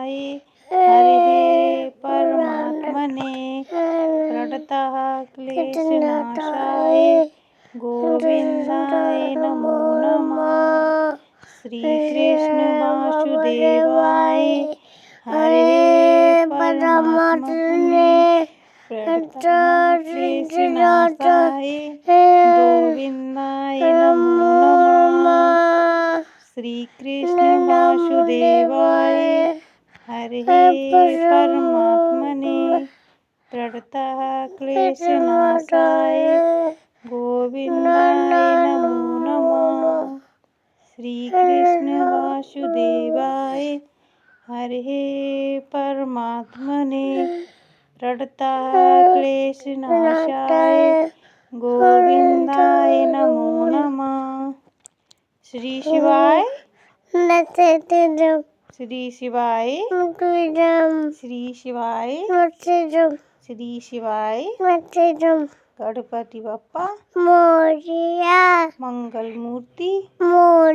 हरे परमात्मने प्रणतः क्लेशनाशाय गोविंदाय नमो नमः। श्री कृष्ण वासुदेवाय हरे परमात्मने प्रणतः क्लेशनाशाय गोविंदाय नमो नमः। श्री कृष्ण वासुदेवाय हरे परमात्मने प्रणतः क्लेशनाशाय गोविंदाय नमो नमः। श्री कृष्ण वासुदेवाय हरे परमात्मने प्रणतः क्लेशनाशाय गोविंदाय नमो नमः। श्री शिवाय श्री शिवाय श्री शिवाय श्री शिवाय गणपति बप्पा मोरिया मंगल मूर्ति